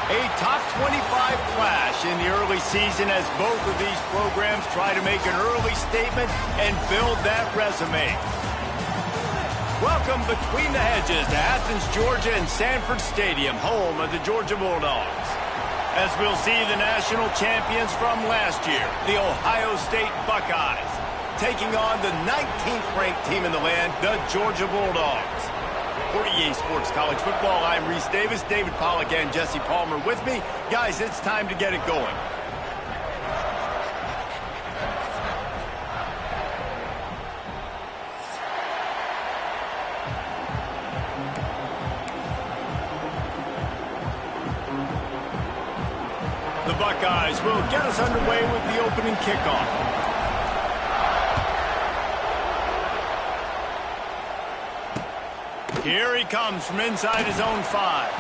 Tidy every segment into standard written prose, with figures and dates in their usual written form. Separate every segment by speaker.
Speaker 1: A top 25 clash in the early season as both of these programs try to make an early statement and build that resume. Welcome between the hedges to Athens, Georgia and Sanford Stadium, home of the Georgia Bulldogs. As we'll see the national champions from last year, the Ohio State Buckeyes, taking on the 19th ranked team in the land, the Georgia Bulldogs. For EA Sports College Football, I'm Reese Davis, David Pollack and Jesse Palmer with me. Guys, it's time to get it going. The Buckeyes will get us underway with the opening kickoff. Here he comes from inside his own 5.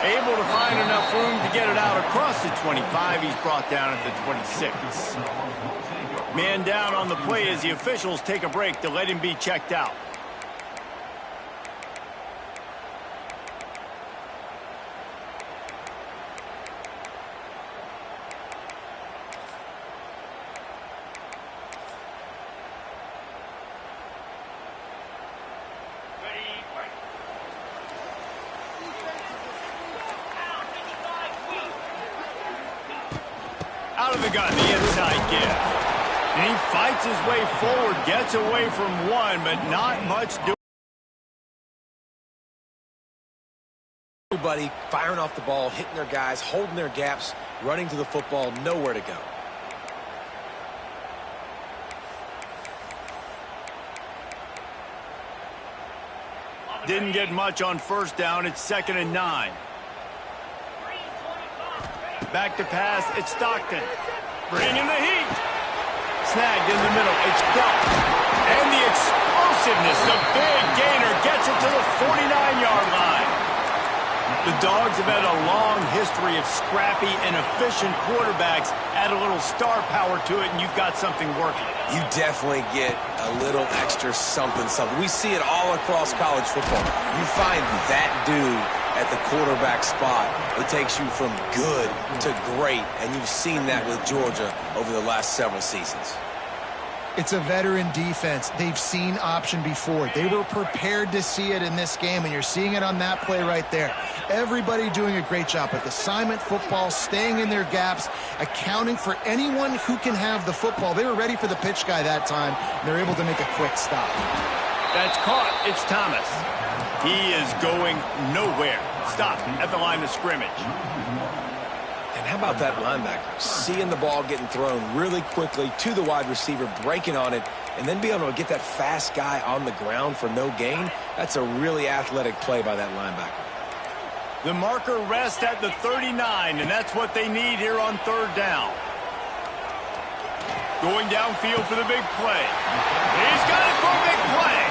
Speaker 1: Able to find enough room to get it out across the 25. He's brought down at the 26. Man down on the play as the officials take a break to let him be checked out. Out of the gun, the inside give. And he fights his way forward, gets away from one, but not much doing.
Speaker 2: Everybody firing off the ball, hitting their guys, holding their gaps, running to the football, nowhere to go.
Speaker 1: Didn't get much on first down. It's 2nd and 9. Back to pass, it's Stockton. Bringing the heat. Snagged in the middle, it's Duck. And the explosiveness, the big gainer gets it to the 49-yard line. The Dogs have had a long history of scrappy and efficient quarterbacks. Add a little star power to it, and you've got something working.
Speaker 2: You definitely get a little extra something. We see it all across college football. You find that dude at the quarterback spot, it takes you from good to great, and you've seen that with Georgia over the last several seasons.
Speaker 3: It's a veteran defense. They've seen option before. They were prepared to see it in this game, and you're seeing it on that play right there. Everybody doing a great job with assignment football, staying in their gaps, accounting for anyone who can have the football. They were ready for the pitch guy that time, and they're able to make a quick stop.
Speaker 1: That's caught. It's Thomas. He is going nowhere. Stop at the line of scrimmage.
Speaker 2: And how about that linebacker? Seeing the ball getting thrown really quickly to the wide receiver, breaking on it, and then be able to get that fast guy on the ground for no gain. That's a really athletic play by that linebacker.
Speaker 1: The marker rests at the 39, and that's what they need here on 3rd down. Going downfield for the big play. He's got it for a big play.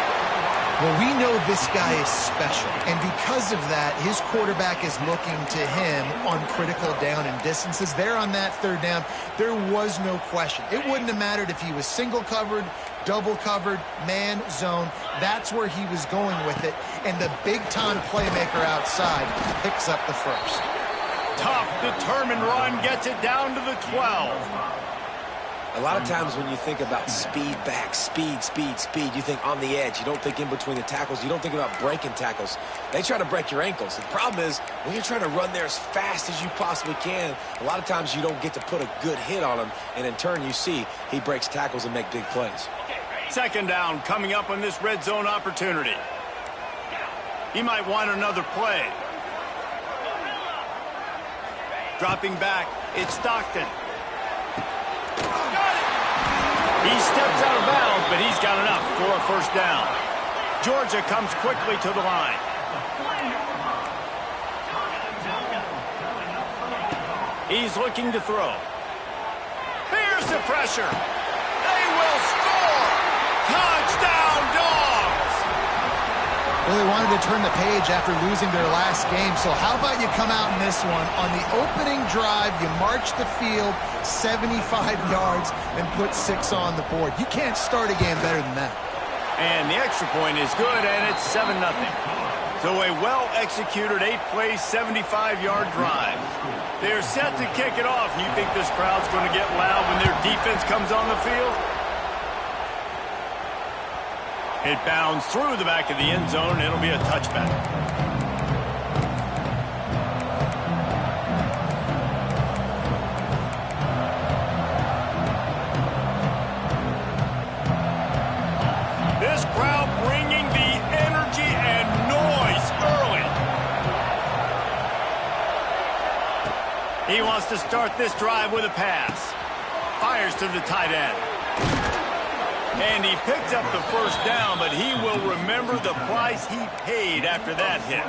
Speaker 3: Well, we know this guy is special, and because of that, his quarterback is looking to him on critical down and distances. There on that 3rd down, there was no question. It wouldn't have mattered if he was single covered, double covered, man, zone. That's where he was going with it, and the big-time playmaker outside picks up the first.
Speaker 1: Tough, determined run gets it down to the 12.
Speaker 2: A lot of times when you think about speed back, speed, you think on the edge. You don't think in between the tackles. You don't think about breaking tackles. They try to break your ankles. The problem is when you're trying to run there as fast as you possibly can, a lot of times you don't get to put a good hit on him, and in turn you see he breaks tackles and makes big plays.
Speaker 1: 2nd down coming up on this red zone opportunity. He might want another play. Dropping back, it's Stockton. He steps out of bounds, but he's got enough for a 1st down. Georgia comes quickly to the line. He's looking to throw. Here's the pressure. They will score. Touchdown, Dogs!
Speaker 3: Well, they wanted to turn the page after losing their last game, so how about you come out in this one? On the opening drive, you march the field 75 yards and put 6 on the board. You can't start a game better than that.
Speaker 1: And the extra point is good, and it's 7-0. So a well-executed 8-play, 75-yard drive. They're set to kick it off. And you think this crowd's going to get loud when their defense comes on the field? It bounds through the back of the end zone. It'll be a touchback. This crowd bringing the energy and noise early. He wants to start this drive with a pass. Fires to the tight end. And he picked up the first down, but he will remember the price he paid after that hit.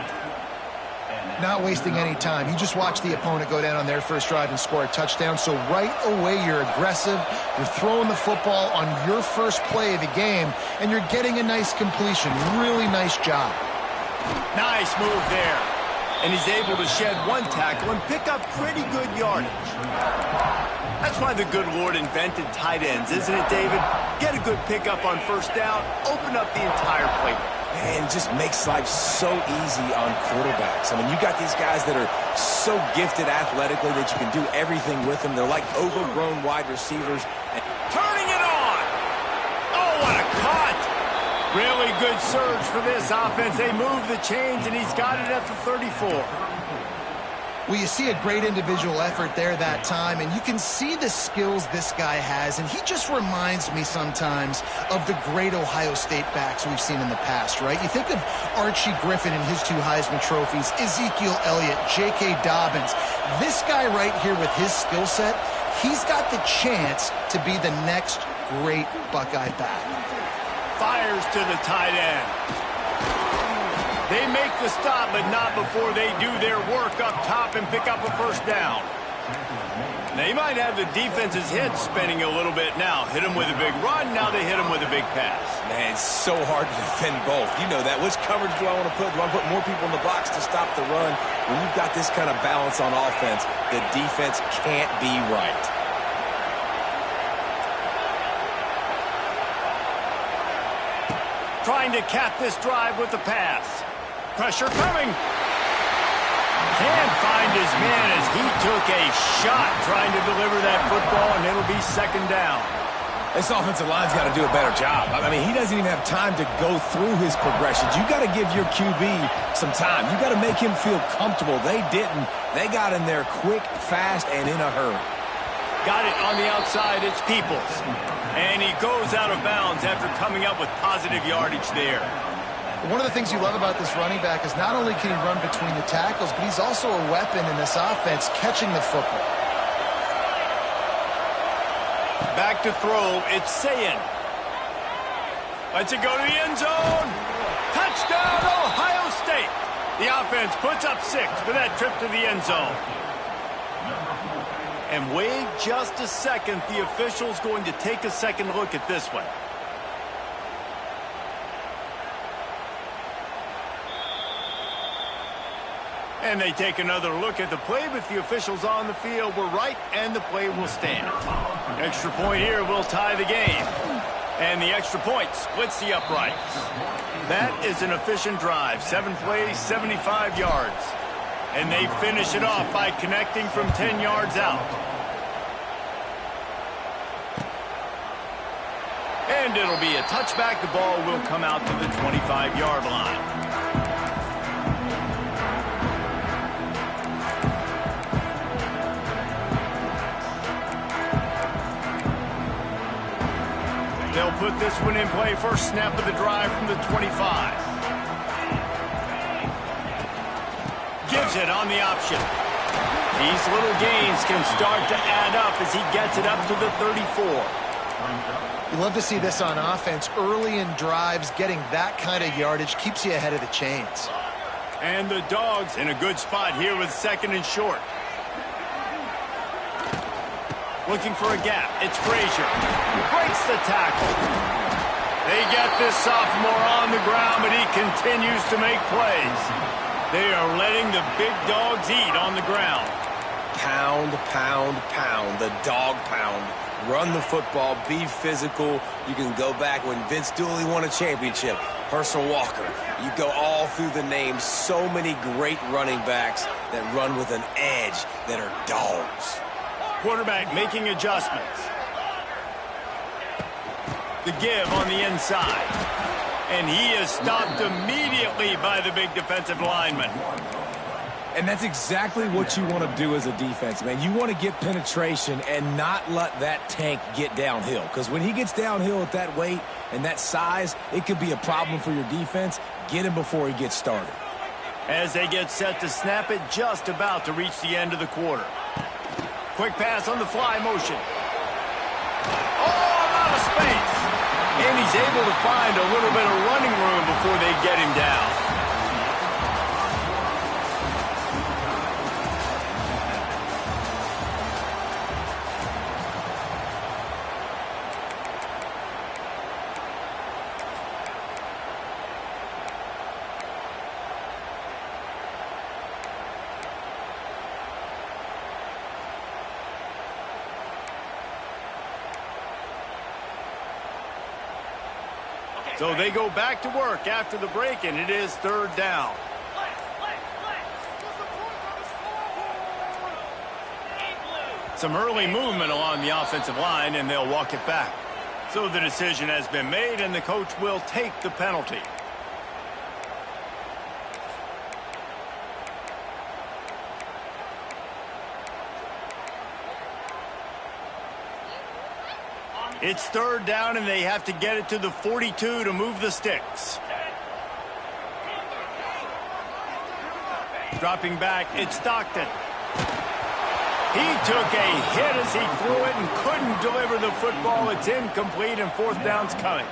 Speaker 3: Not wasting any time. You just watch the opponent go down on their first drive and score a touchdown. So right away, you're aggressive. You're throwing the football on your first play of the game, and you're getting a nice completion. Really nice job.
Speaker 1: Nice move there. And he's able to shed one tackle and pick up pretty good yardage. That's why the good Lord invented tight ends, isn't it, David? Get a good pickup on first down, open up the entire playbook.
Speaker 2: Man, it just makes life so easy on quarterbacks. I mean, you got these guys that are so gifted athletically that you can do everything with them. They're like overgrown wide receivers.
Speaker 1: Turning it on! Oh, what a cut! Really good surge for this offense. They move the chains, and he's got it at the 34.
Speaker 3: Well, you see a great individual effort there that time, and you can see the skills this guy has, and he just reminds me sometimes of the great Ohio State backs we've seen in the past, right? You think of Archie Griffin and his 2 Heisman trophies, Ezekiel Elliott, J.K. Dobbins. This guy right here with his skill set, he's got the chance to be the next great Buckeye back.
Speaker 1: Fires to the tight end. They make the stop, but not before they do their work up top and pick up a first down. They might have the defense's head spinning a little bit now. Hit them with a big run, now they hit them with a big pass.
Speaker 2: Man, it's so hard to defend both. You know that. Which coverage do I want to put? Do I put more people in the box to stop the run? When you've got this kind of balance on offense, the defense can't be right.
Speaker 1: Trying to cap this drive with the pass. Pressure coming. Can't find his man as he took a shot trying to deliver that football, and it'll be second down.
Speaker 2: This offensive line's got to do a better job. I mean, he doesn't even have time to go through his progressions. You got to give your QB some time. You got to make him feel comfortable. They didn't. They got in there quick, fast, and in a hurry.
Speaker 1: Got it on the outside. It's Peoples. And he goes out of bounds after coming up with positive yardage there.
Speaker 3: One of the things you love about this running back is not only can he run between the tackles, but he's also a weapon in this offense catching the football.
Speaker 1: Back to throw, it's Sayin. Lets it go to the end zone. Touchdown, Ohio State. The offense puts up 6 for that trip to the end zone. And wait just a second, the official's going to take a second look at this one. And they take another look at the play, but the officials on the field were right, and the play will stand. Extra point here will tie the game. And the extra point splits the uprights. That is an efficient drive. 7 plays, 75 yards. And they finish it off by connecting from 10 yards out. And it'll be a touchback. The ball will come out to the 25-yard line. They'll put this one in play. First snap of the drive from the 25. Gives it on the option. These little gains can start to add up as he gets it up to the 34.
Speaker 3: You love to see this on offense. Early in drives, getting that kind of yardage keeps you ahead of the chains.
Speaker 1: And the Dogs in a good spot here with 2nd and short. Looking for a gap. It's Frazier. Breaks the tackle. They get this sophomore on the ground, but he continues to make plays. They are letting the big dogs eat on the ground.
Speaker 2: Pound, pound, pound. The dog pound. Run the football, be physical. You can go back when Vince Dooley won a championship, Herschel Walker. You go all through the names. So many great running backs that run with an edge that are dogs.
Speaker 1: Quarterback making adjustments. The give on the inside. And he is stopped immediately by the big defensive lineman.
Speaker 2: And that's exactly what you want to do as a defense, man. You want to get penetration and not let that tank get downhill. Because when he gets downhill at that weight and that size, it could be a problem for your defense. Get him before he gets started.
Speaker 1: As they get set to snap it, just about to reach the end of the quarter. Quick pass on the fly motion. Oh, out of space. And he's able to find a little bit of running room before they get him down. So they go back to work after the break, and it is third down. Some early movement along the offensive line, and they'll walk it back. So the decision has been made, and the coach will take the penalty. It's third down, and they have to get it to the 42 to move the sticks. Dropping back, it's Stockton. He took a hit as he threw it and couldn't deliver the football. It's incomplete, and fourth down's coming.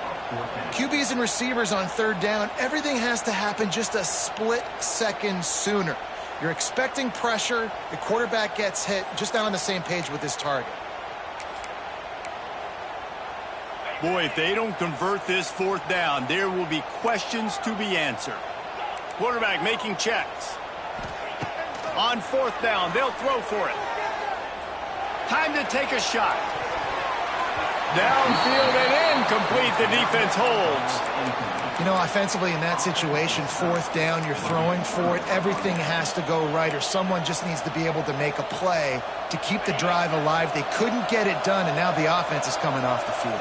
Speaker 3: QBs and receivers on third down, everything has to happen just a split second sooner. You're expecting pressure. The quarterback gets hit, just not on the same page with his target.
Speaker 1: Boy, if they don't convert this fourth down, there will be questions to be answered. Quarterback making checks. On fourth down, they'll throw for it. Time to take a shot. Downfield and incomplete. The defense holds.
Speaker 3: You know, offensively in that situation, fourth down, you're throwing for it. Everything has to go right, or someone just needs to be able to make a play to keep the drive alive. They couldn't get it done, and now the offense is coming off the field.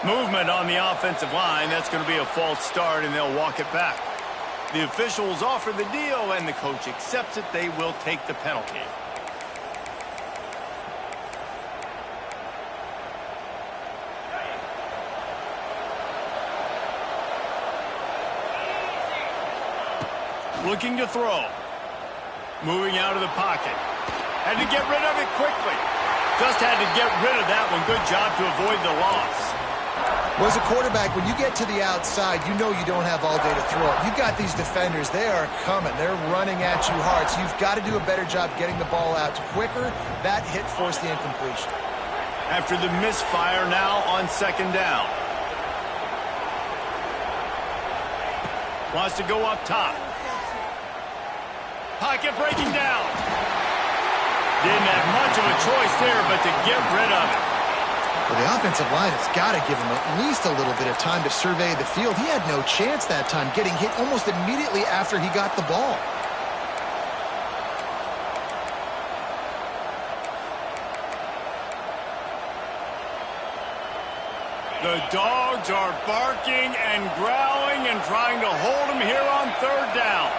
Speaker 1: Movement on the offensive line. That's going to be a false start, and they'll walk it back. The officials offer the deal, and the coach accepts it. They will take the penalty. Looking to throw. Moving out of the pocket. Had to get rid of it quickly. Just had to get rid of that one. Good job to avoid the loss.
Speaker 3: Well, as a quarterback, when you get to the outside, you know you don't have all day to throw it. You've got these defenders. They are coming. They're running at you hard. So you've got to do a better job getting the ball out quicker. That hit forced the incompletion.
Speaker 1: After the misfire, now on second down. Wants to go up top. Pocket breaking down. Didn't have much of a choice there, but to get rid of it.
Speaker 3: Well, the offensive line has got to give him at least a little bit of time to survey the field. He had no chance that time, getting hit almost immediately after he got the ball.
Speaker 1: The dogs are barking and growling and trying to hold him here on third down.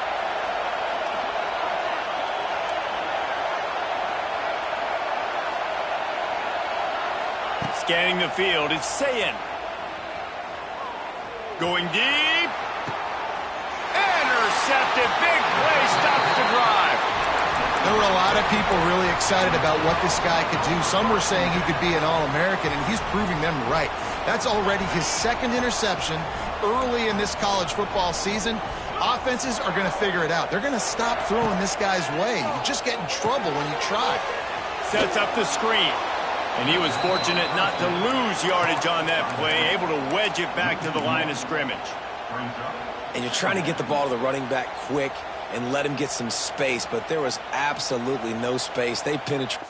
Speaker 1: Scanning the field, it's Sayin. Going deep. Intercepted. Big play, stops the drive.
Speaker 3: There were a lot of people really excited about what this guy could do. Some were saying he could be an All-American, and he's proving them right. That's already his second interception early in this college football season. Offenses are going to figure it out. They're going to stop throwing this guy's way. You just get in trouble when you try.
Speaker 1: Sets up the screen. And he was fortunate not to lose yardage on that play, able to wedge it back to the line of scrimmage.
Speaker 2: and you're trying to get the ball to the running back quick and let him get some space, but there was absolutely no space. They penetrated.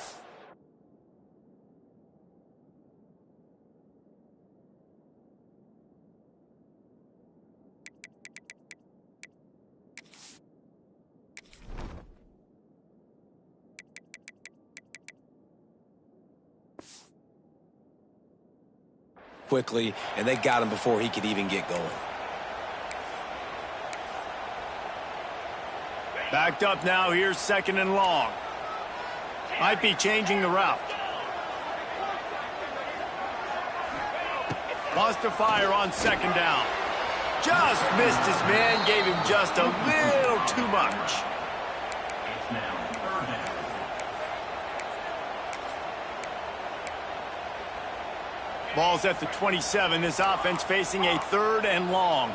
Speaker 2: Quickly, and they got him before he could even get going.
Speaker 1: Backed up now. Here's 2nd and long. Might be changing the route. Wants to fire on 2nd down. Just missed his man. Gave him just a little too much. Ball's at the 27. This offense facing a 3rd and long.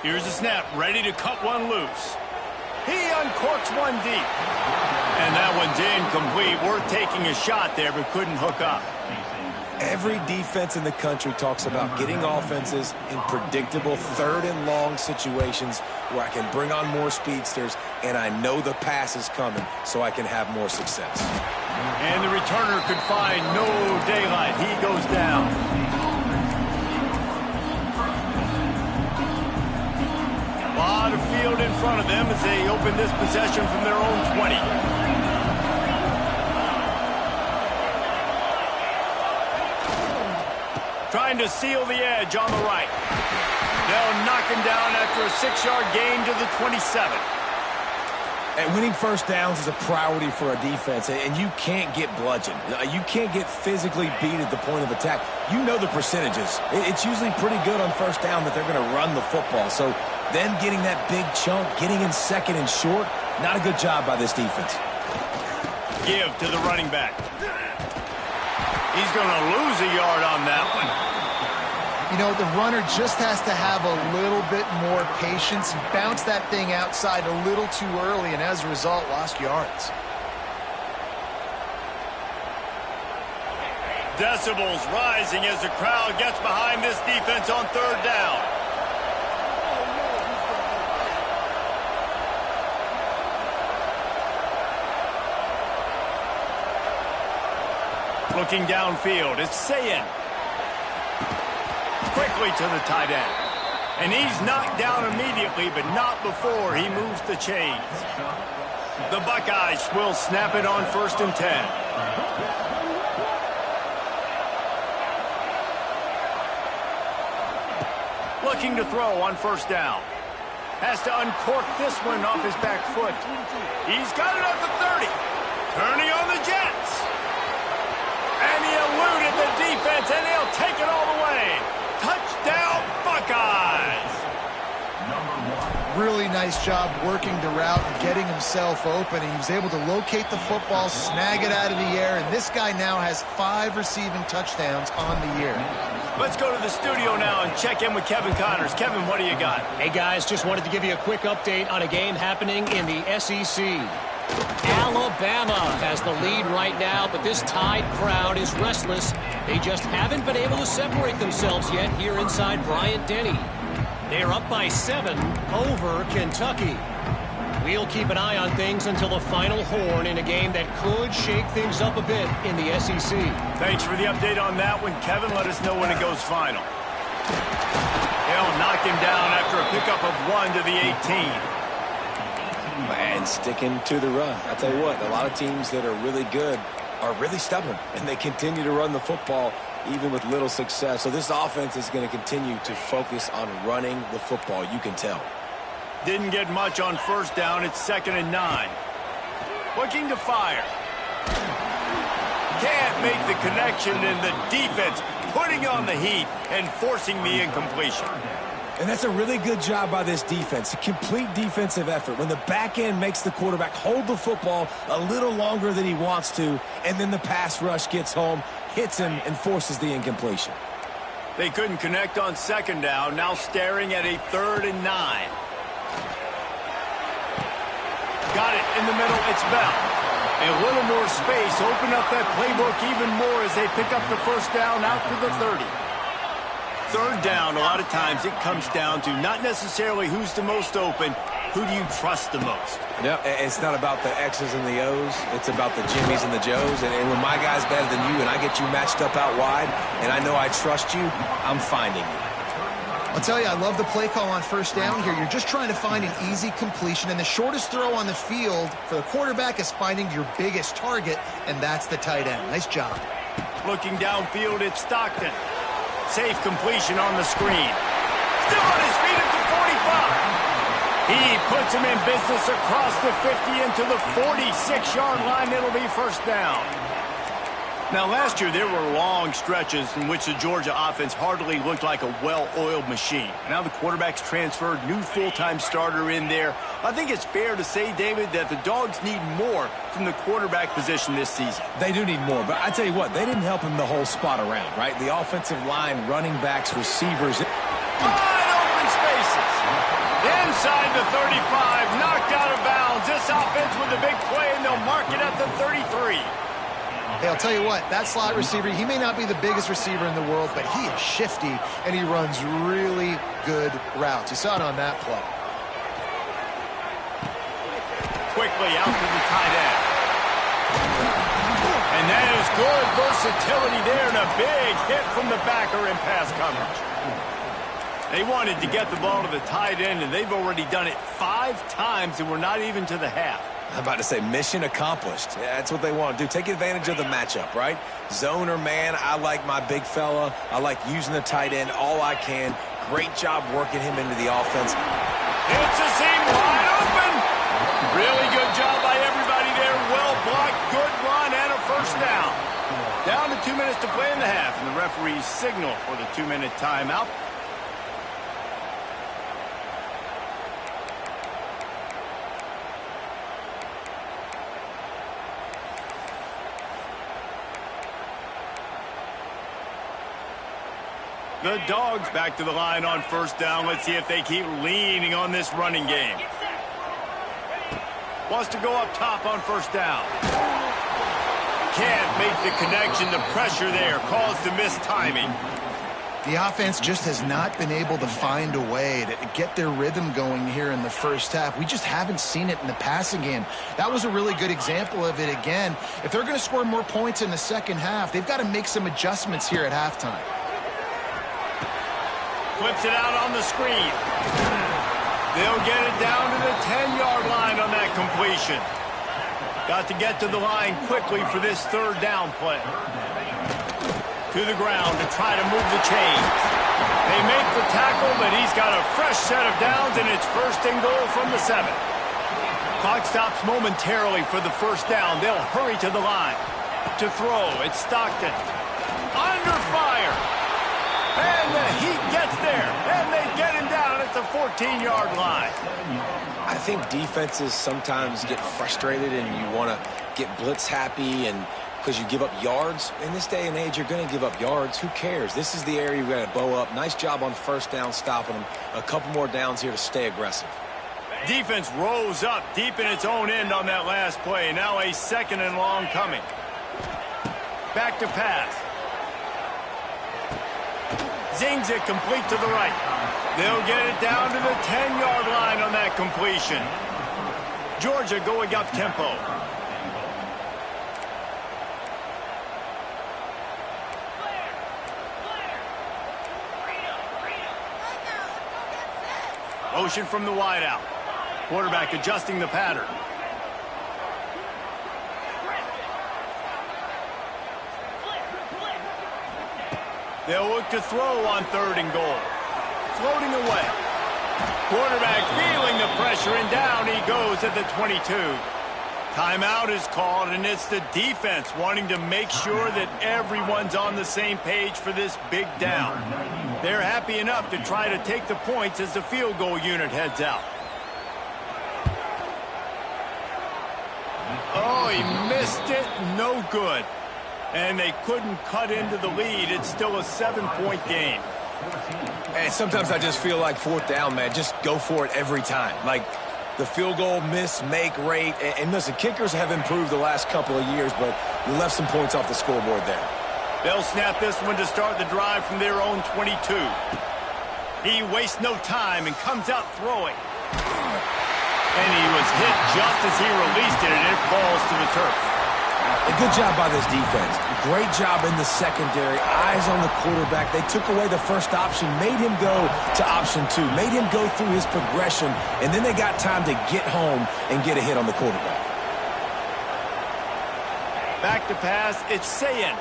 Speaker 1: Here's a snap, ready to cut one loose. He uncorks one deep. And that one's incomplete. Worth taking a shot there, but couldn't hook up.
Speaker 2: Every defense in the country talks about getting offenses in predictable 3rd and long situations where I can bring on more speedsters and I know the pass is coming so I can have more success.
Speaker 1: And the returner could find no daylight. He goes down. A lot of field in front of them as they open this possession from their own 20. Trying to seal the edge on the right. They'll knock him down after a 6-yard gain to the 27.
Speaker 2: And winning first downs is a priority for a defense, and you can't get bludgeoned. You can't get physically beat at the point of attack. You know the percentages. It's usually pretty good on first down that they're going to run the football. So them getting that big chunk, getting in 2nd and short, not a good job by this defense.
Speaker 1: Give to the running back. He's going to lose a yard on that one.
Speaker 3: You know, the runner just has to have a little bit more patience and bounce that thing outside a little too early, and as a result, lost yards.
Speaker 1: Decibels rising as the crowd gets behind this defense on 3rd down. Looking downfield, it's Sayin. Quickly to the tight end. And he's knocked down immediately, but not before he moves the chains. The Buckeyes will snap it on 1st and 10. Looking to throw on 1st down. Has to uncork this one off his back foot. He's got it at the 30. Turning on the Jets. And he eluded the defense, and he'll take it all the way. Touchdown, Buckeyes!
Speaker 3: Really nice job working the route and getting himself open. He was able to locate the football, snag it out of the air, and this guy now has 5 receiving touchdowns on the year.
Speaker 1: Let's go to the studio now and check in with Kevin Connors. Kevin, what do you got?
Speaker 4: Hey, guys, just wanted to give you a quick update on a game happening in the SEC. Alabama has the lead right now, but this Tide crowd is restless. They just haven't been able to separate themselves yet here inside Bryant-Denny. They're up by 7 over Kentucky. We'll keep an eye on things until the final horn in a game that could shake things up a bit in the SEC.
Speaker 1: Thanks for the update on that one, Kevin. Let us know when it goes final. They'll knock him down after a pickup of 1 to the 18.
Speaker 2: And sticking to the run. I'll tell you what, a lot of teams that are really good are really stubborn, and they continue to run the football even with little success. So this offense is going to continue to focus on running the football. You can tell.
Speaker 1: Didn't get much on 1st down. It's 2nd and 9. Looking to fire. Can't make the connection, and the defense putting on the heat and forcing the incompletion.
Speaker 2: And that's a really good job by this defense. A complete defensive effort. When the back end makes the quarterback hold the football a little longer than he wants to, and then the pass rush gets home, hits him, and forces the incompletion.
Speaker 1: They couldn't connect on 2nd down. Now staring at a 3rd and 9. Got it in the middle. It's Bell. A little more space, open up that playbook even more as they pick up the first down out to the 30. Third down, a lot of times it comes down to not necessarily who's the most open, who do you trust the most?
Speaker 2: Yep, it's not about the X's and the O's. It's about the Jimmies and the Joes. And when my guy's better than you and I get you matched up out wide and I know I trust you, I'm finding you.
Speaker 3: I'll tell you, I love the play call on first down here. You're just trying to find an easy completion, and the shortest throw on the field for the quarterback is finding your biggest target, and that's the tight end. Nice job.
Speaker 1: Looking downfield, it's Stockton. Safe completion on the screen. Still on his feet at the 45. He puts him in business across the 50 into the 46-yard line. It'll be first down. Now, last year, there were long stretches in which the Georgia offense hardly looked like a well-oiled machine. Now the quarterback's transferred, new full-time starter in there. I think it's fair to say, David, that the Dogs need more from the quarterback position this season.
Speaker 2: They do need more, but I tell you what, they didn't help him the whole spot around, right? The offensive line, running backs, receivers.
Speaker 1: Wide open spaces. Inside the 35, knocked out of bounds. This offense with a big play, and they'll mark it at the 33.
Speaker 3: Hey, I'll tell you what, that slot receiver, he may not be the biggest receiver in the world, but he is shifty, and he runs really good routes. You saw it on that play.
Speaker 1: Quickly out to the tight end. And that is good versatility there, and a big hit from the backer in pass coverage. They wanted to get the ball to the tight end, and they've already done it 5 times, and we're not even to the half.
Speaker 2: I'm about to say mission accomplished. Yeah, that's what they want to do. Take advantage of the matchup, right? Zone or man, I like my big fella. I like using the tight end all I can. Great job working him into the offense.
Speaker 1: It's a seam wide open. Really good job by everybody there. Well blocked, good run, and a first down. Down to 2 minutes to play in the half, and the referees signal for the 2-minute timeout. The Dogs back to the line on first down. Let's see if they keep leaning on this running game. Wants to go up top on first down. Can't make the connection. The pressure there caused the missed timing.
Speaker 3: The offense just has not been able to find a way to get their rhythm going here in the first half. We just haven't seen it in the passing game. That was a really good example of it again. If they're going to score more points in the second half, they've got to make some adjustments here at halftime.
Speaker 1: Flips it out on the screen. They'll get it down to the 10-yard line on that completion. Got to get to the line quickly for this third down play. To the ground to try to move the chains. They make the tackle, but he's got a fresh set of downs, and it's first and goal from the 7. Clock stops momentarily for the first down. They'll hurry to the line. To throw, it's Stockton. Under fire. And the Heat gets there, and they get him down at the 14-yard line.
Speaker 2: I think defenses sometimes get frustrated and you want to get blitz happy and because you give up yards. In this day and age, you're going to give up yards. Who cares? This is the area you've got to bow up. Nice job on first down stopping them. A couple more downs here to stay aggressive.
Speaker 1: Defense rose up deep in its own end on that last play. Now a second and long coming. Back to pass. Zings it complete to the right. They'll get it down to the 10-yard line on that completion. Georgia going up tempo. Motion from the wideout. Quarterback adjusting the pattern. They'll look to throw on third and goal. Floating away. Quarterback feeling the pressure, and down he goes at the 22. Timeout is called, and it's the defense wanting to make sure that everyone's on the same page for this big down. They're happy enough to try to take the points as the field goal unit heads out. Oh, he missed it. No good. And they couldn't cut into the lead. It's still a 7-point game.
Speaker 2: And sometimes I just feel like fourth down, man, just go for it every time. Like, the field goal miss-make rate. And listen, kickers have improved the last couple of years, but you left some points off the scoreboard there.
Speaker 1: They'll snap this one to start the drive from their own 22. He wastes no time and comes out throwing. And he was hit just as he released it, and it falls to the turf.
Speaker 2: A good job by this defense. Great job in the secondary. Eyes on the quarterback. They took away the first option, made him go to option 2, made him go through his progression, and then they got time to get home and get a hit on the quarterback.
Speaker 1: Back to pass, it's Ncaa26.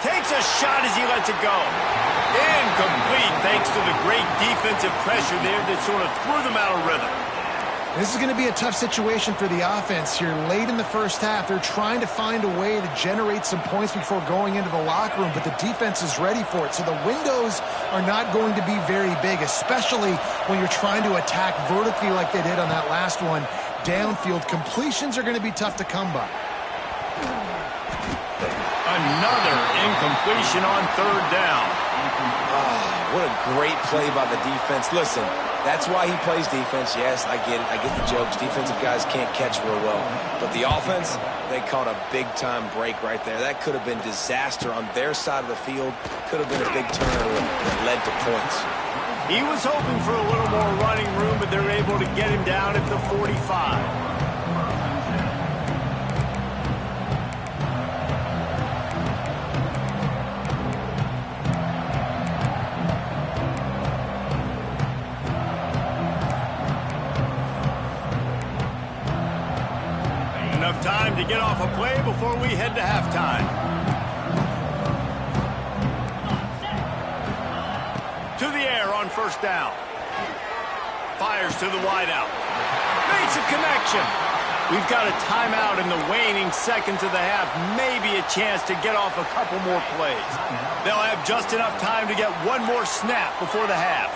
Speaker 1: Takes a shot as he lets it go. Incomplete thanks to the great defensive pressure there that sort of threw them out of rhythm.
Speaker 3: This is going to be a tough situation for the offense here. Late in the first half, they're trying to find a way to generate some points before going into the locker room, but the defense is ready for it. So the windows are not going to be very big, especially when you're trying to attack vertically like they did on that last one. Downfield completions are going to be tough to come by.
Speaker 1: Another incompletion on third down.
Speaker 2: What a great play by the defense. Listen, that's why he plays defense. Yes, I get it. I get the jokes. Defensive guys can't catch real well. But the offense, they caught a big-time break right there. That could have been disaster on their side of the field. Could have been a big turnover that led to points.
Speaker 1: He was hoping for a little more running room, but they're able to get him down at the 45. Time to get off a play before we head to halftime. To the air on first down. Fires to the wideout. Makes a connection. We've got a timeout in the waning seconds of the half. Maybe a chance to get off a couple more plays. They'll have just enough time to get one more snap before the half.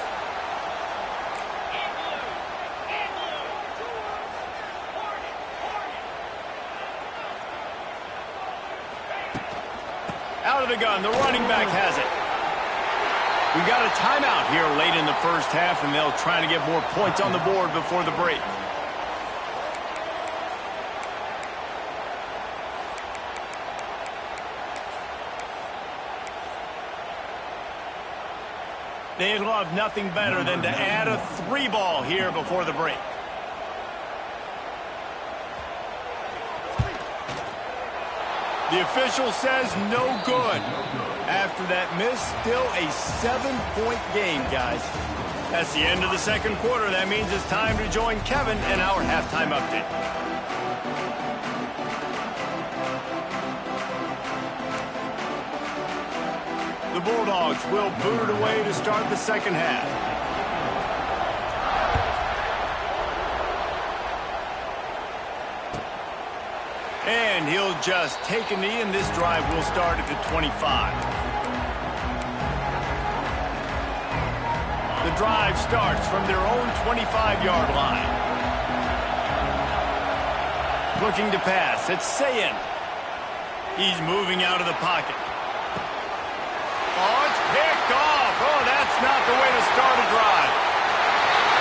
Speaker 1: Out of the gun, the running back has it. We've got a timeout here late in the first half, and they'll try to get more points on the board before the break. They'd love nothing better than to add a 3-ball here before the break. The official says no good. After that miss, still a 7-point game, guys. That's the end of the second quarter. That means it's time to join Kevin in our halftime update. The Bulldogs will boot it away to start the second half. And he'll just take a knee, and this drive will start at the 25. The drive starts from their own 25-yard line. Looking to pass. It's Ncaa26. He's moving out of the pocket. Oh, it's picked off. Oh, that's not the way to start a drive.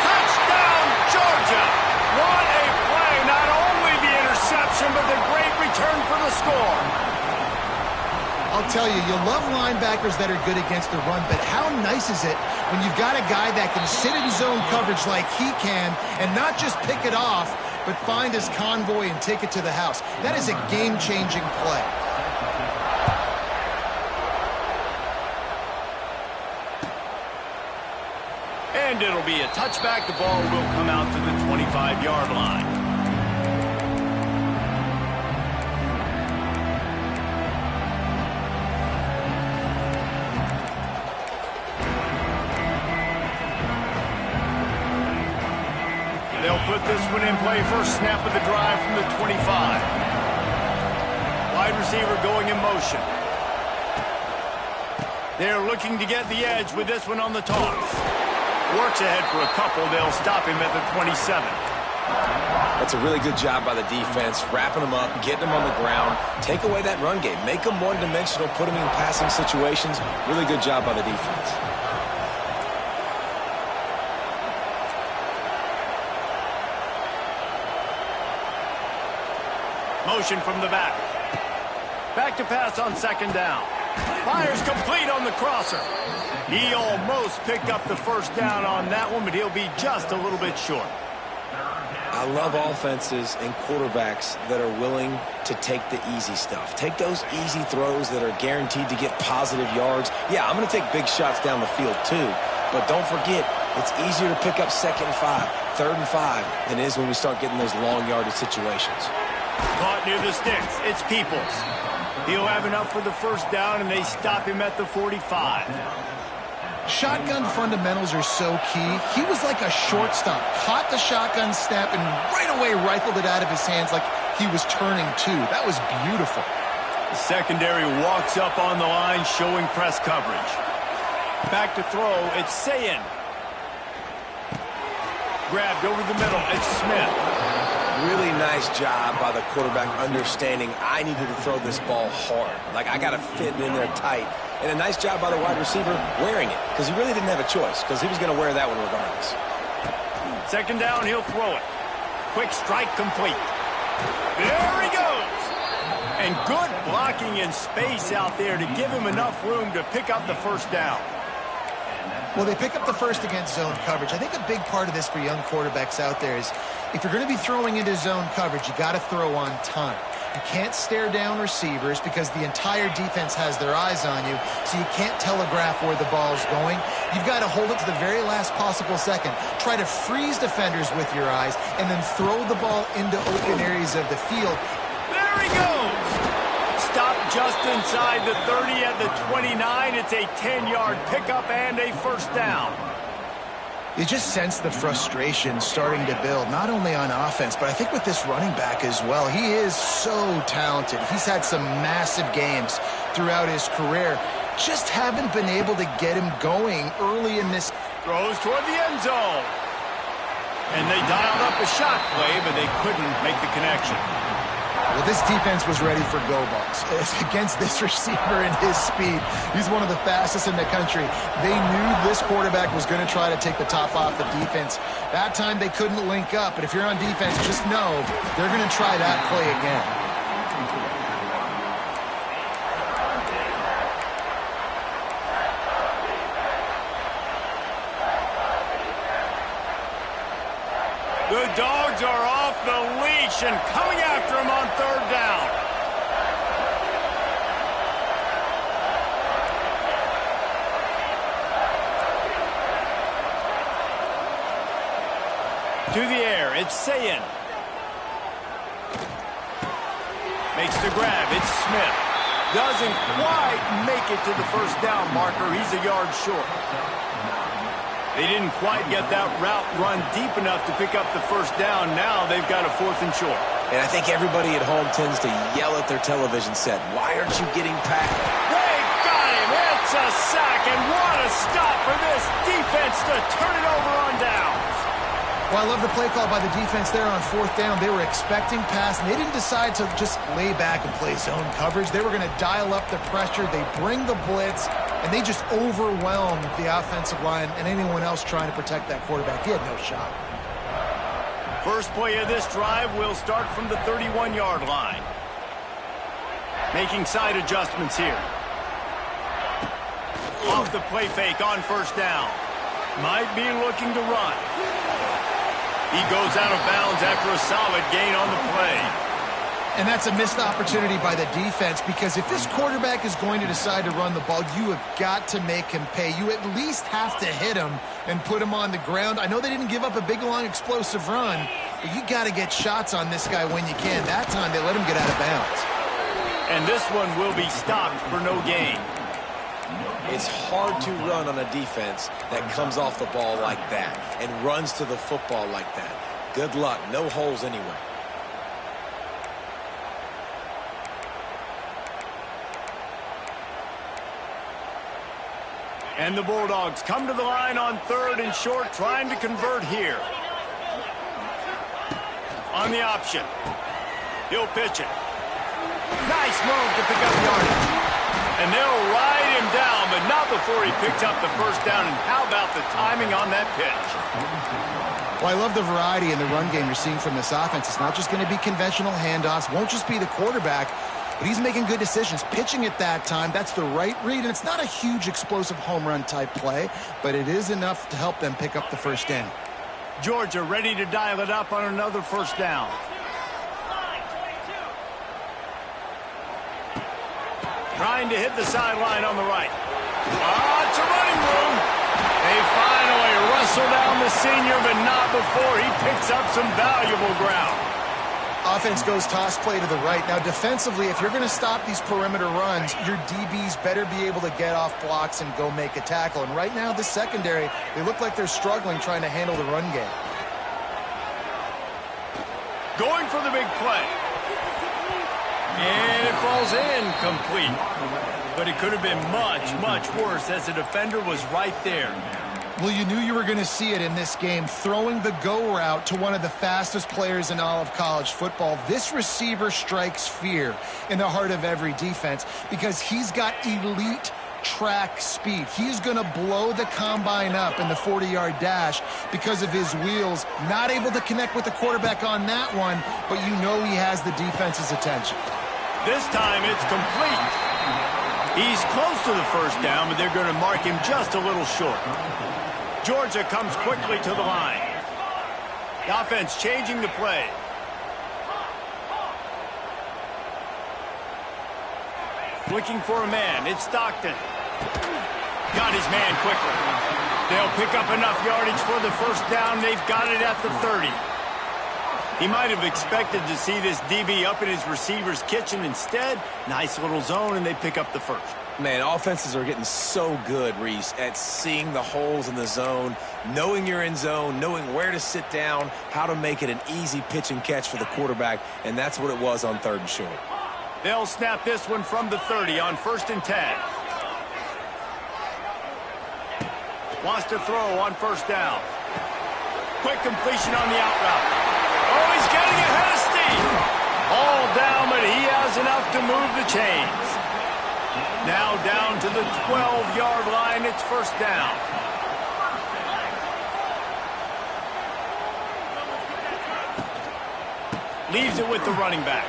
Speaker 1: Touchdown, Georgia. What a play. Not only the interception, but the great return for the score.
Speaker 3: I'll tell you, you love linebackers that are good against the run, but how nice is it when you've got a guy that can sit in zone coverage like he can and not just pick it off, but find his convoy and take it to the house. That is a game-changing play.
Speaker 1: And it'll be a touchback. The ball will come out to the 25-yard line. They'll put this one in play. First snap of the drive from the 25. Wide receiver going in motion. They're looking to get the edge with this one on the toss. Works ahead for a couple. They'll stop him at the 27.
Speaker 2: That's a really good job by the defense, wrapping them up, getting them on the ground, take away that run game, make them one-dimensional, put them in passing situations. Really good job by the defense.
Speaker 1: Motion from the back. Back to pass on second down. Fires complete on the crosser. He almost picked up the first down on that one, but he'll be just a little bit short.
Speaker 2: I love offenses and quarterbacks that are willing to take the easy stuff. Take those easy throws that are guaranteed to get positive yards. Yeah, I'm going to take big shots down the field too, but don't forget, it's easier to pick up 2nd and 5, 3rd and 5 than it is when we start getting those long yardage situations.
Speaker 1: Caught near the sticks. It's Peoples. He'll have enough for the first down, and they stop him at the 45.
Speaker 3: Shotgun fundamentals are so key. He was like a shortstop. Caught the shotgun snap and right away rifled it out of his hands like he was turning two. That was beautiful.
Speaker 1: The secondary walks up on the line, showing press coverage. Back to throw. It's Ncaa26. Grabbed over the middle. It's Smith.
Speaker 2: Really nice job by the quarterback understanding I needed to throw this ball hard. Like, I got to fit it in there tight. And a nice job by the wide receiver wearing it, because he really didn't have a choice, because he was going to wear that one regardless.
Speaker 1: Second down, he'll throw it. Quick strike complete. There he goes. And good blocking in space out there to give him enough room to pick up the first down.
Speaker 3: Well, they pick up the first against zone coverage. I think a big part of this for young quarterbacks out there is if you're going to be throwing into zone coverage, you got to throw on time. You can't stare down receivers because the entire defense has their eyes on you, so you can't telegraph where the ball's going. You've got to hold it to the very last possible second. Try to freeze defenders with your eyes and then throw the ball into open areas of the field.
Speaker 1: There he goes! Stopped just inside the 30 at the 29. It's a 10-yard pickup and a first down.
Speaker 3: You just sense the frustration starting to build, not only on offense, but I think with this running back as well. He is so talented. He's had some massive games throughout his career. Just haven't been able to get him going early in this.
Speaker 1: Throws toward the end zone. And they dialed up a shot play, but they couldn't make the connection.
Speaker 3: Well, this defense was ready for go balls. Against this receiver and his speed, he's one of the fastest in the country. They knew this quarterback was going to try to take the top off the defense. That time they couldn't link up, but if you're on defense, just know they're going to try that play again.
Speaker 1: The Dogs are off the leash and coming after him on third down. To the air, it's Ncaa26. Makes the grab, it's Smith. Doesn't quite make it to the first down marker. He's a yard short. They didn't quite get that route run deep enough to pick up the first down. Now they've got a 4th and short.
Speaker 2: And I think everybody at home tends to yell at their television set, why aren't you getting past?
Speaker 1: They got him. It's a sack, and what a stop for this defense to turn it over on downs.
Speaker 3: Well, I love the play call by the defense there on 4th down. They were expecting pass, and they didn't decide to just lay back and play zone coverage. They were going to dial up the pressure. They bring the blitz, and they just overwhelmed the offensive line and anyone else trying to protect that quarterback. He had no shot.
Speaker 1: First play of this drive will start from the 31-yard line. Making side adjustments here. Off the play fake on first down. Might be looking to run. He goes out of bounds after a solid gain on the play.
Speaker 3: And that's a missed opportunity by the defense, because if this quarterback is going to decide to run the ball, you have got to make him pay. You at least have to hit him and put him on the ground. I know they didn't give up a big, long, explosive run, but you got to get shots on this guy when you can. That time they let him get out of bounds.
Speaker 1: And this one will be stopped for no gain.
Speaker 2: It's hard to run on a defense that comes off the ball like that and runs to the football like that. Good luck. No holes anyway.
Speaker 1: And the Bulldogs come to the line on 3rd and short, trying to convert here. On the option. He'll pitch it. Nice move to pick up yardage. And they'll ride him down, but not before he picks up the first down. And how about the timing on that pitch?
Speaker 3: Well, I love the variety in the run game you're seeing from this offense. It's not just going to be conventional handoffs, won't just be the quarterback, but he's making good decisions. Pitching at that time, that's the right read, and it's not a huge explosive home run type play, but it is enough to help them pick up the first down.
Speaker 1: Georgia ready to dial it up on another first down. Trying to hit the sideline on the right. It's a running room. They finally wrestle down the senior, but not before he picks up some valuable ground.
Speaker 3: Offense goes toss play to the right. Now, defensively, if you're going to stop these perimeter runs, your DBs better be able to get off blocks and go make a tackle. And right now, the secondary, they look like they're struggling trying to handle the run game.
Speaker 1: Going for the big play. And it falls incomplete. But it could have been much, much worse as the defender was right there.
Speaker 3: Well, you knew you were going to see it in this game, throwing the go route to one of the fastest players in all of college football. This receiver strikes fear in the heart of every defense because he's got elite track speed. He's going to blow the combine up in the 40-yard dash because of his wheels. Not able to connect with the quarterback on that one, but you know he has the defense's attention.
Speaker 1: This time it's complete. He's close to the first down, but they're going to mark him just a little short. Georgia comes quickly to the line. The offense changing the play. Looking for a man. It's Stockton. Got his man quickly. They'll pick up enough yardage for the first down. They've got it at the 30. He might have expected to see this DB up in his receiver's kitchen. Instead, nice little zone, and they pick up the first.
Speaker 2: Man, offenses are getting so good, Reese, at seeing the holes in the zone, knowing you're in zone, knowing where to sit down, how to make it an easy pitch and catch for the quarterback, and that's what it was on 3rd and short.
Speaker 1: They'll snap this one from the 30 on 1st and 10. Wants to throw on 1st down. Quick completion on the out route. Oh, he's getting ahead of steam. All down, but he has enough to move the chains. Now down to the 12-yard line. It's 1st down. Leaves it with the running back.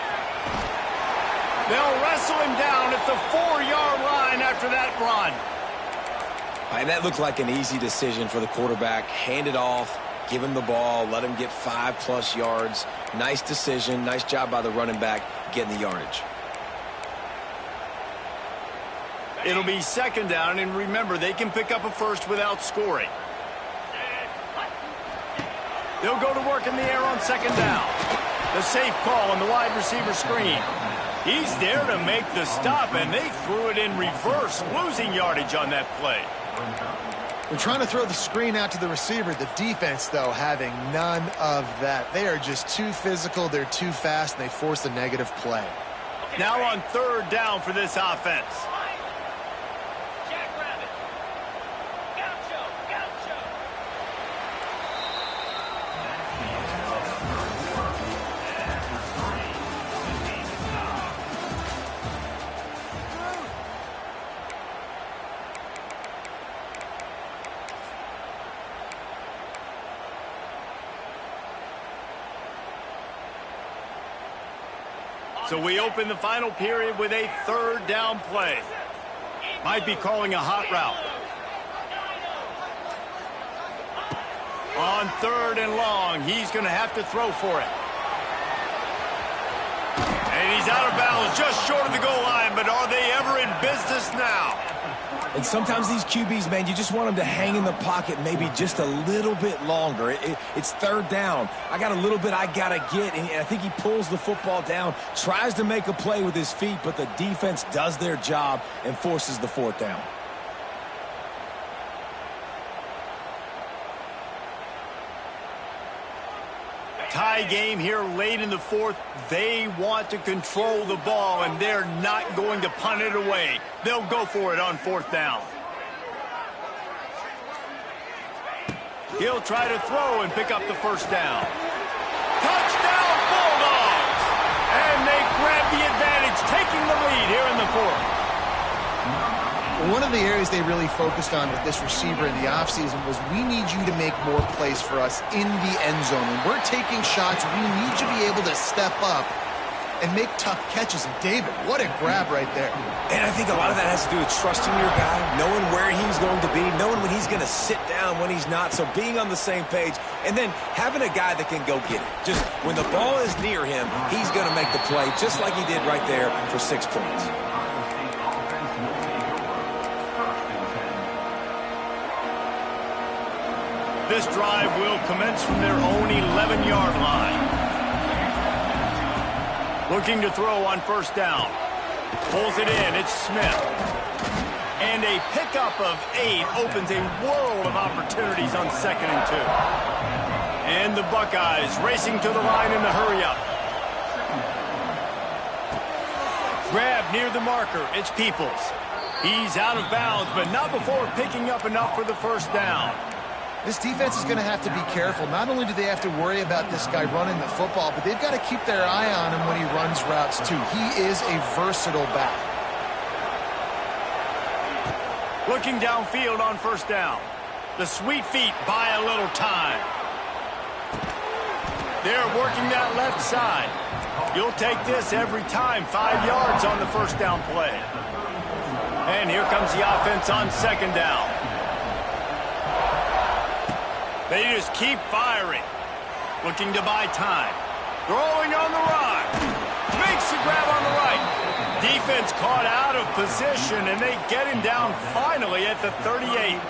Speaker 1: They'll wrestle him down at the 4-yard line after that run.
Speaker 2: And that looked like an easy decision for the quarterback. Hand it off, give him the ball, let him get 5+ yards. Nice decision. Nice job by the running back getting the yardage.
Speaker 1: It'll be 2nd down, and remember, they can pick up a first without scoring. They'll go to work in the air on 2nd down. The safe call on the wide receiver screen. He's there to make the stop, and they threw it in reverse, losing yardage on that play.
Speaker 3: They're trying to throw the screen out to the receiver. The defense, though, having none of that. They are just too physical, they're too fast, and they force a negative play.
Speaker 1: Now on 3rd down for this offense. So we open the final period with a 3rd down play. Might be calling a hot route. On 3rd and long, he's going to have to throw for it. And he's out of bounds just short of the goal line, but are they ever in business now?
Speaker 2: And sometimes these QBs, man, you just want them to hang in the pocket maybe just a little bit longer. It's 3rd down. I got a little bit I got to get, and I think he pulls the football down, tries to make a play with his feet, but the defense does their job and forces the 4th down.
Speaker 1: Tie game here late in the 4th. They want to control the ball, and they're not going to punt it away. They'll go for it on 4th down. He'll try to throw and pick up the 1st down. Touchdown, Bulldogs! And they grab the advantage, taking the lead here in the 4th.
Speaker 3: One of the areas they really focused on with this receiver in the offseason was we need you to make more plays for us in the end zone. When we're taking shots, we need you to be able to step up and make tough catches. And David, what a grab right there.
Speaker 2: And I think a lot of that has to do with trusting your guy, knowing where he's going to be, knowing when he's going to sit down, when he's not. So being on the same page, and then having a guy that can go get it. Just when the ball is near him, he's going to make the play, just like he did right there for 6 points.
Speaker 1: This drive will commence from their own 11-yard line. Looking to throw on first down. Pulls it in. It's Smith. And a pickup of 8 opens a world of opportunities on 2nd and 2. And the Buckeyes racing to the line in the hurry-up. Grab near the marker. It's Peoples. He's out of bounds, but not before picking up enough for the first down.
Speaker 3: This defense is going to have to be careful. Not only do they have to worry about this guy running the football, but they've got to keep their eye on him when he runs routes, too. He is a versatile back.
Speaker 1: Looking downfield on first down. The sweet feet buy a little time. They're working that left side. You'll take this every time. 5 yards on the first down play. And here comes the offense on 2nd down. They just keep firing. Looking to buy time. Throwing on the run. Makes the grab on the right. Defense caught out of position, and they get him down finally at the 38.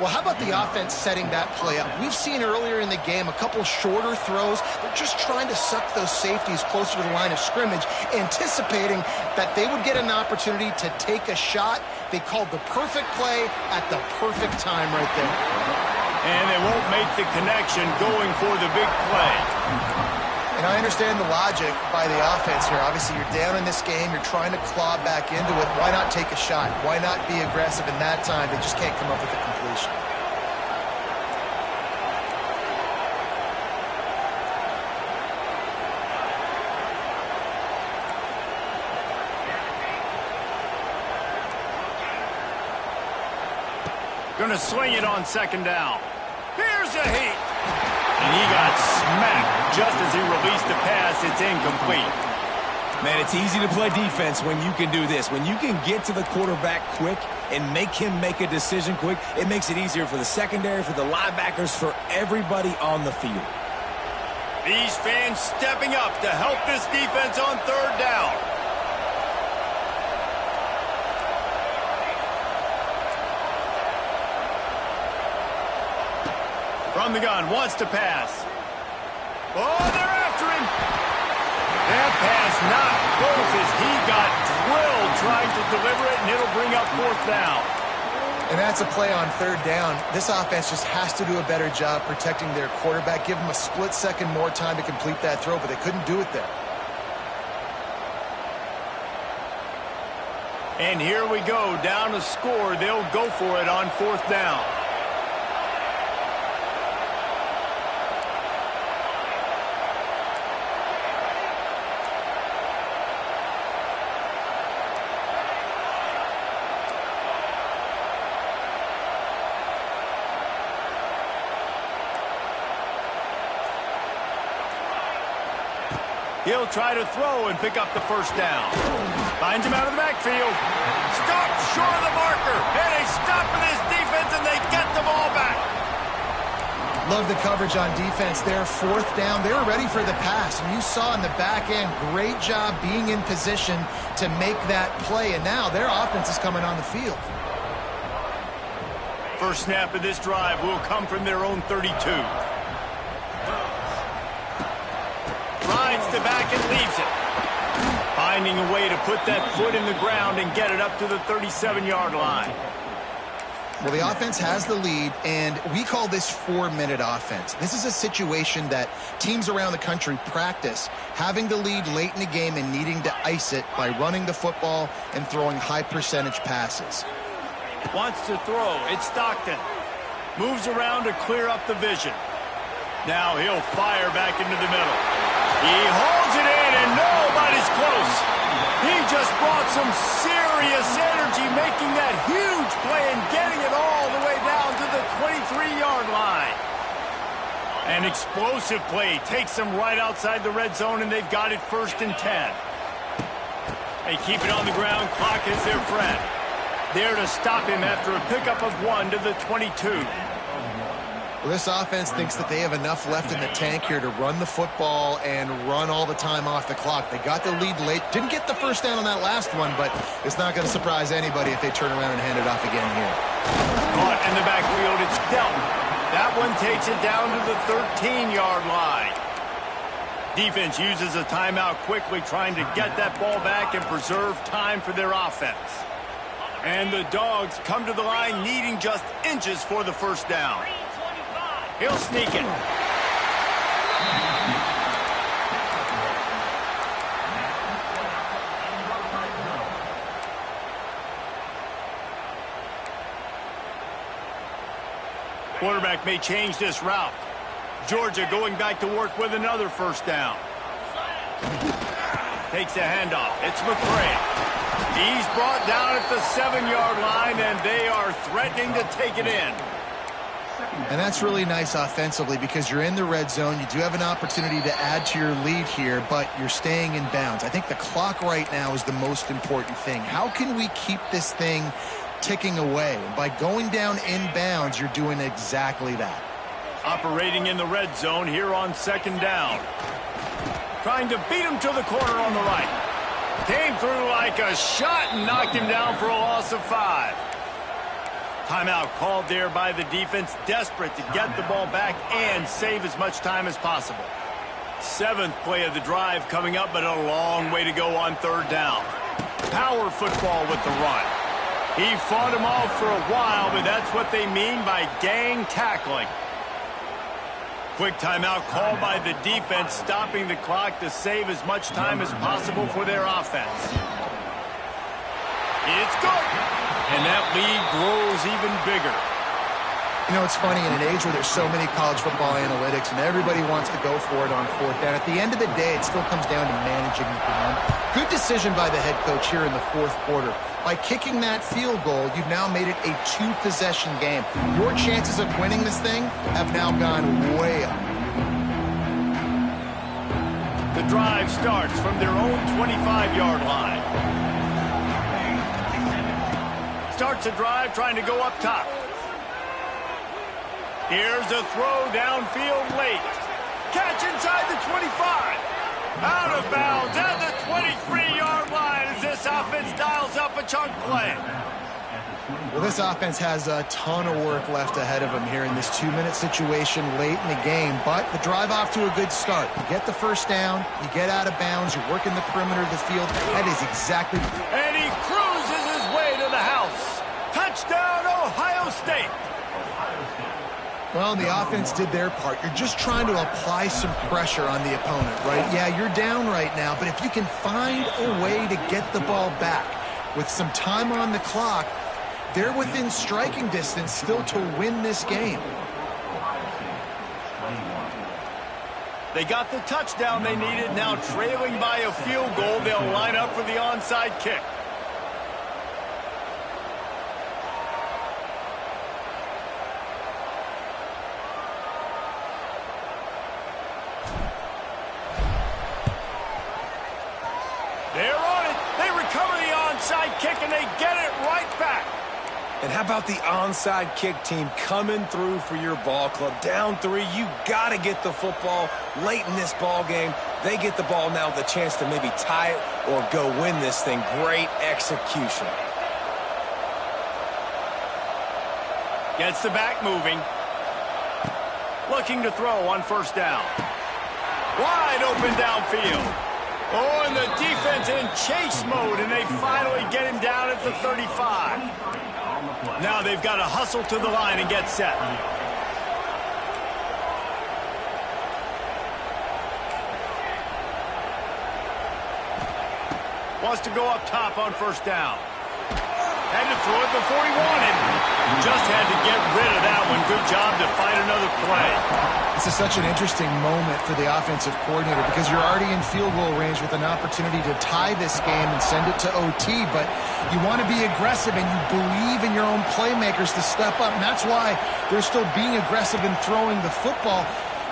Speaker 3: Well, how about the offense setting that play up? We've seen earlier in the game a couple shorter throws. They're just trying to suck those safeties closer to the line of scrimmage, anticipating that they would get an opportunity to take a shot. They called the perfect play at the perfect time right there.
Speaker 1: And they won't make the connection going for the big play.
Speaker 3: And I understand the logic by the offense here. Obviously, you're down in this game. You're trying to claw back into it. Why not take a shot? Why not be aggressive in that time? They just can't come up with a completion.
Speaker 1: Going to swing it on 2nd down. Here's a heat. And he got smacked just as he released the pass. It's incomplete.
Speaker 2: Man, it's easy to play defense when you can do this. When you can get to the quarterback quick and make him make a decision quick, it makes it easier for the secondary, for the linebackers, for everybody on the field.
Speaker 1: These fans stepping up to help this defense on 3rd down. From the gun, wants to pass. Oh, they're after him. That pass not close as he got drilled trying to deliver it, and it'll bring up 4th down.
Speaker 3: And that's a play on 3rd down. This offense just has to do a better job protecting their quarterback. Give them a split second more time to complete that throw, but they couldn't do it there.
Speaker 1: And here we go, down to score. They'll go for it on 4th down. He'll try to throw and pick up the first down. Finds him out of the backfield. Stopped short of the marker. And they stop for this defense, and they get the ball back.
Speaker 3: Love the coverage on defense there. 4th down. They were ready for the pass. And you saw in the back end, great job being in position to make that play. And now their offense is coming on the field.
Speaker 1: First snap of this drive will come from their own 32. Rides the back and leaves it. Finding a way to put that foot in the ground and get it up to the 37-yard line.
Speaker 3: Well, the offense has the lead, and we call this 4-minute offense. This is a situation that teams around the country practice, having the lead late in the game and needing to ice it by running the football and throwing high-percentage passes.
Speaker 1: Wants to throw. It's Stockton. Moves around to clear up the vision. Now he'll fire back into the middle. He holds it in, and nobody's close. He just brought some serious energy, making that huge play and getting it all the way down to the 23-yard line. An explosive play takes them right outside the red zone, and they've got it 1st and 10. They keep it on the ground. Clock is their friend. There to stop him after a pickup of 1 to the 22.
Speaker 3: Well, this offense thinks that they have enough left in the tank here to run the football and run all the time off the clock. They got the lead late. Didn't get the first down on that last one, but it's not going to surprise anybody if they turn around and hand it off again here.
Speaker 1: Caught in the backfield. It's Delton. That one takes it down to the 13-yard line. Defense uses a timeout quickly, trying to get that ball back and preserve time for their offense. And the Dogs come to the line needing just inches for the first down. He'll sneak it. Quarterback may change this route. Georgia going back to work with another first down. Takes the handoff. It's McCray. He's brought down at the 7-yard line, and they are threatening to take it in.
Speaker 3: And that's really nice offensively because you're in the red zone. You do have an opportunity to add to your lead here, but you're staying in bounds. I think the clock right now is the most important thing. How can we keep this thing ticking away? And by going down in bounds, you're doing exactly that.
Speaker 1: Operating in the red zone here on 2nd down. Trying to beat him to the corner on the right. Came through like a shot and knocked him down for a loss of 5. Timeout called there by the defense, desperate to get the ball back and save as much time as possible. 7th play of the drive coming up, but a long way to go on 3rd down. Power football with the run. He fought him off for a while, but that's what they mean by gang tackling. Quick timeout called by the defense, stopping the clock to save as much time as possible for their offense. It's good. And that lead grows even bigger.
Speaker 3: You know, it's funny, in an age where there's so many college football analytics and everybody wants to go for it on 4th down, at the end of the day, it still comes down to managing the ground. Good decision by the head coach here in the 4th quarter. By kicking that field goal, you've now made it a 2-possession game. Your chances of winning this thing have now gone way up.
Speaker 1: The drive starts from their own 25-yard line. Starts a drive trying to go up top. Here's a throw downfield late. Catch inside the 25. Out of bounds at the 23-yard line as this offense dials up a chunk play.
Speaker 3: Well, this offense has a ton of work left ahead of them here in this 2-minute situation late in the game, but the drive off to a good start. You get the first down, you get out of bounds, you're working the perimeter of the field. That is exactly...
Speaker 1: And he cruises his way to the house. Touchdown, Ohio State.
Speaker 3: Well, the offense did their part. You're just trying to apply some pressure on the opponent, right? Yeah, you're down right now, but if you can find a way to get the ball back with some time on the clock, they're within striking distance still to win this game.
Speaker 1: They got the touchdown they needed. Now trailing by a field goal, they'll line up for the onside kick. They're on it. They recover the onside kick, and they get it right back.
Speaker 2: And how about the onside kick team coming through for your ball club? Down 3, you got to get the football late in this ball game. They get the ball now with a chance to maybe tie it or go win this thing. Great execution.
Speaker 1: Gets the back moving. Looking to throw on first down. Wide open downfield. Oh, and the defense in chase mode, and they finally get him down at the 35. Now they've got to hustle to the line and get set. Wants to go up top on first down. Had to throw it before he wanted. Just had to get rid of that one. Good job to find another play.
Speaker 3: This is such an interesting moment for the offensive coordinator because you're already in field goal range with an opportunity to tie this game and send it to OT, but you want to be aggressive and you believe in your own playmakers to step up, and that's why they're still being aggressive in throwing the football,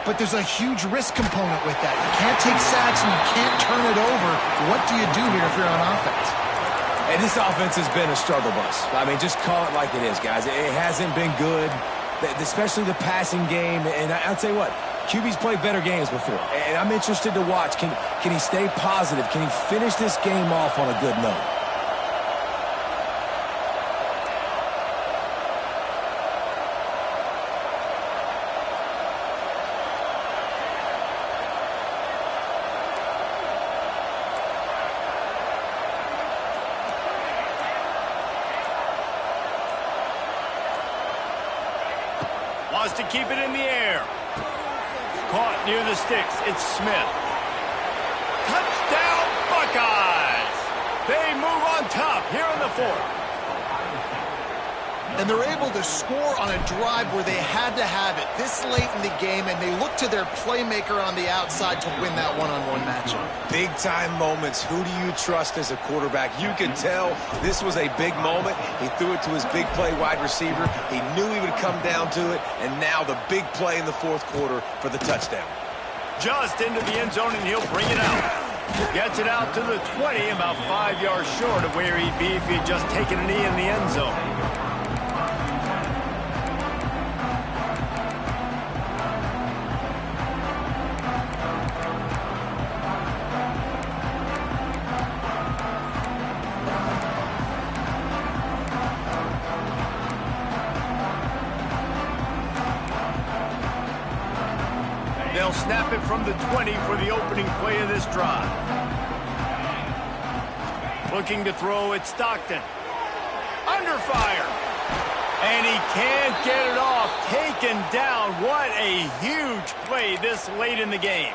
Speaker 3: but there's a huge risk component with that. You can't take sacks and you can't turn it over. What do you do here if you're on offense?
Speaker 2: And this offense has been a struggle bus. I mean, just call it like it is, guys. It hasn't been good, especially the passing game. And I'll tell you what, QB's played better games before. And I'm interested to watch. Can he stay positive? Can he finish this game off on a good note?
Speaker 1: Wants to keep it in the air. Caught near the sticks. It's Smith. Touchdown, Buckeyes! They move on top here in the fourth.
Speaker 3: And they're able to score on a drive where they had to have it this late in the game, and they look to their playmaker on the outside to win that one-on-one matchup.
Speaker 2: Big-time moments. Who do you trust as a quarterback? You can tell this was a big moment. He threw it to his big play wide receiver. He knew he would come down to it, and now the big play in the fourth quarter for the touchdown.
Speaker 1: Just into the end zone, and he'll bring it out. Gets it out to the 20, about 5 yards short of where he'd be if he'd just taken a knee in the end zone. They'll snap it from the 20 for the opening play of this drive. Looking to throw it, Stockton. Under fire. And he can't get it off. Taken down. What a huge play this late in the game.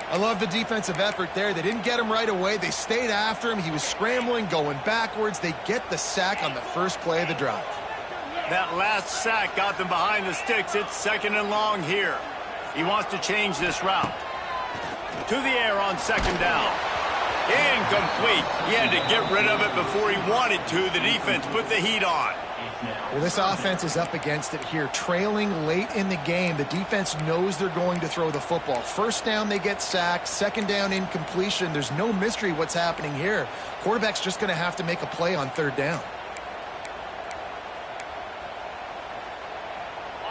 Speaker 3: I love the defensive effort there. They didn't get him right away. They stayed after him. He was scrambling, going backwards. They get the sack on the first play of the drive.
Speaker 1: That last sack got them behind the sticks. It's second and long here. He wants to change this route. To the air on second down. Incomplete. He had to get rid of it before he wanted to. The defense put the heat on.
Speaker 3: Well, this offense is up against it here. Trailing late in the game, the defense knows they're going to throw the football. First down, they get sacked. Second down, incompletion. There's no mystery what's happening here. Quarterback's just going to have to make a play on third down.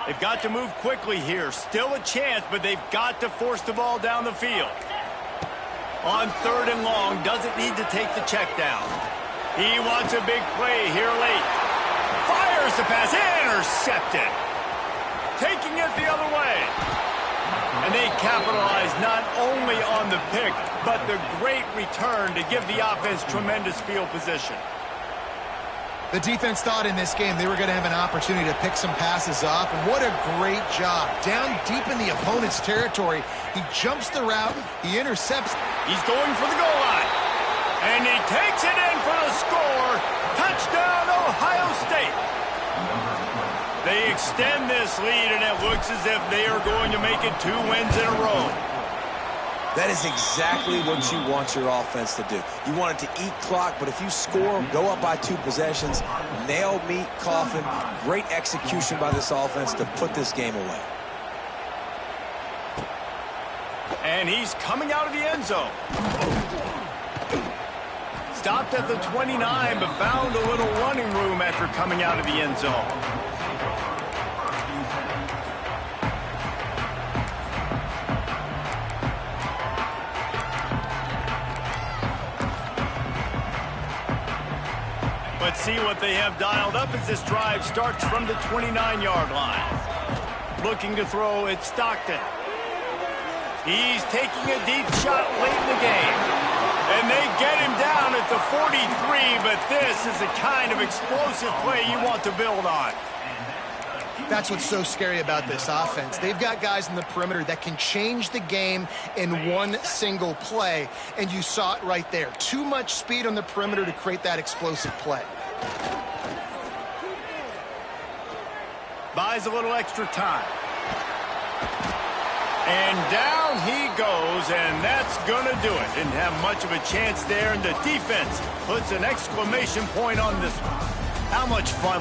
Speaker 1: They've got to move quickly here. Still a chance, but they've got to force the ball down the field. On third and long, doesn't need to take the check down. He wants a big play here late. Fires the pass, intercepted. Taking it the other way. And they capitalize not only on the pick, but the great return to give the offense tremendous field position.
Speaker 3: The defense thought in this game they were going to have an opportunity to pick some passes off, and what a great job. Down deep in the opponent's territory, he jumps the route, he intercepts.
Speaker 1: He's going for the goal line, and he takes it in for the score. Touchdown, Ohio State. They extend this lead, and it looks as if they are going to make it 2 wins in a row.
Speaker 2: That is exactly what you want your offense to do. You want it to eat clock, but if you score, go up by 2 possessions, nail meat coffin, great execution by this offense to put this game away.
Speaker 1: And he's coming out of the end zone. Stopped at the 29, but found a little running room after coming out of the end zone. Let's see what they have dialed up as this drive starts from the 29-yard line. Looking to throw, it's Stockton. He's taking a deep shot late in the game. And they get him down at the 43, but this is the kind of explosive play you want to build on.
Speaker 3: That's what's so scary about this offense. They've got guys in the perimeter that can change the game in one single play, and you saw it right there. Too much speed on the perimeter to create that explosive play.
Speaker 1: Buys a little extra time. And down he goes, and that's going to do it. Didn't have much of a chance there, and the defense puts an exclamation point on this one. How much fun